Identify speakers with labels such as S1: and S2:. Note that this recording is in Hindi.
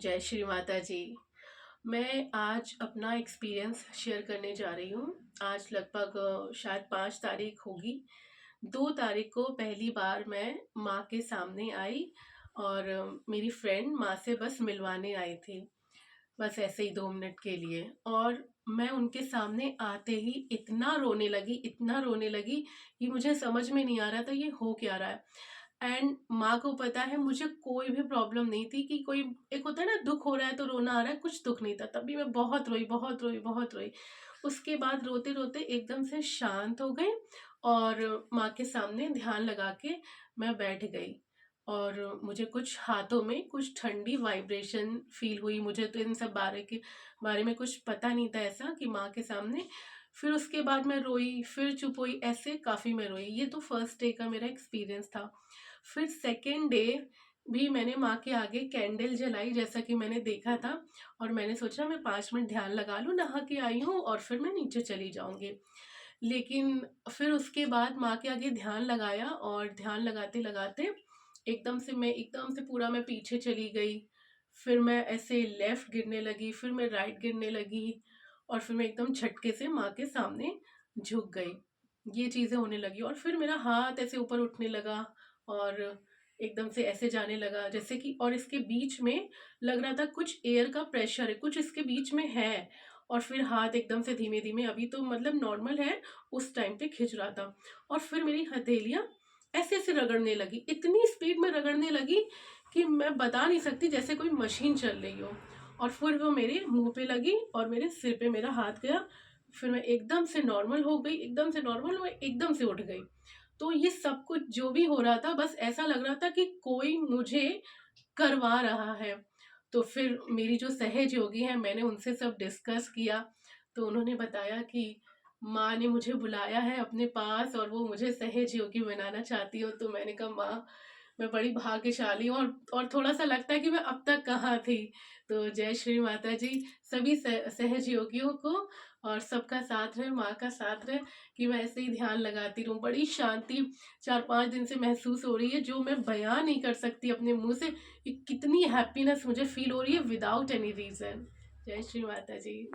S1: जय श्री माता जी। मैं आज अपना एक्सपीरियंस शेयर करने जा रही हूँ। आज लगभग शायद 5 तारीख होगी। 2 तारीख को पहली बार मैं माँ के सामने आई और मेरी फ्रेंड माँ से बस मिलवाने आई थी, बस ऐसे ही 2 मिनट के लिए। और मैं उनके सामने आते ही इतना रोने लगी कि मुझे समझ में नहीं आ रहा था ये हो क्या रहा है। एंड माँ को पता है मुझे कोई भी प्रॉब्लम नहीं थी कि कोई, एक होता है ना दुख हो रहा है तो रोना आ रहा है, कुछ दुख नहीं था। तभी मैं बहुत रोई बहुत रोई बहुत रोई। उसके बाद रोते रोते एकदम से शांत हो गई और माँ के सामने ध्यान लगा के मैं बैठ गई। और मुझे कुछ हाथों में कुछ ठंडी वाइब्रेशन फील हुई। मुझे तो इन सब बारे में कुछ पता नहीं था ऐसा कि माँ के सामने। फिर उसके बाद मैं रोई, फिर चुप हुई, ऐसे काफ़ी मैं रोई। ये तो फर्स्ट डे का मेरा एक्सपीरियंस था। फिर सेकेंड डे भी मैंने माँ के आगे कैंडल जलाई जैसा कि मैंने देखा था। और मैंने सोचा मैं 5 मिनट ध्यान लगा लूँ, नहा के आई हूँ और फिर मैं नीचे चली जाऊँगी। लेकिन फिर उसके बाद माँ के आगे ध्यान लगाया और ध्यान लगाते लगाते एकदम से पूरा मैं पीछे चली गई। फिर मैं ऐसे लेफ्ट गिरने लगी, फिर मैं राइट गिरने लगी और फिर मैं एकदम झटके से माँ के सामने झुक गई। ये चीज़ें होने लगी और फिर मेरा हाथ ऐसे ऊपर उठने लगा और एकदम से ऐसे जाने लगा जैसे कि, और इसके बीच में लग रहा था कुछ एयर का प्रेशर है, कुछ इसके बीच में है। और फिर हाथ एकदम से धीमे धीमे, अभी तो मतलब नॉर्मल है, उस टाइम पे खिंच रहा था। और फिर मेरी हथेलियाँ ऐसे ऐसे रगड़ने लगी, इतनी स्पीड में रगड़ने लगी कि मैं बता नहीं सकती, जैसे कोई मशीन चल रही हो। और फिर वो मेरे मुंह पे लगी और मेरे सिर पे मेरा हाथ गया। फिर मैं एकदम से नॉर्मल हो गई, एकदम से नॉर्मल, मैं एकदम से उठ गई। तो ये सब कुछ जो भी हो रहा था, बस ऐसा लग रहा था कि कोई मुझे करवा रहा है। तो फिर मेरी जो सहयोगी हैं, मैंने उनसे सब डिस्कस किया। तो उन्होंने बताया कि माँ ने मुझे बुलाया है अपने पास और वो मुझे सहयोगी बनाना चाहती हो। तो मैंने कहा माँ, मैं बड़ी भाग्यशाली हूँ। और थोड़ा सा लगता है कि मैं अब तक कहाँ थी। तो जय श्री माता जी। सभी सहयोगियों को और सबका साथ रहे, माँ का साथ रहे, कि मैं ऐसे ही ध्यान लगाती रहूँ। बड़ी शांति 4-5 दिन से महसूस हो रही है, जो मैं बयां नहीं कर सकती अपने मुंह से कि कितनी हैप्पीनेस मुझे फील हो रही है विदाउट एनी रीजन। जय श्री माता जी।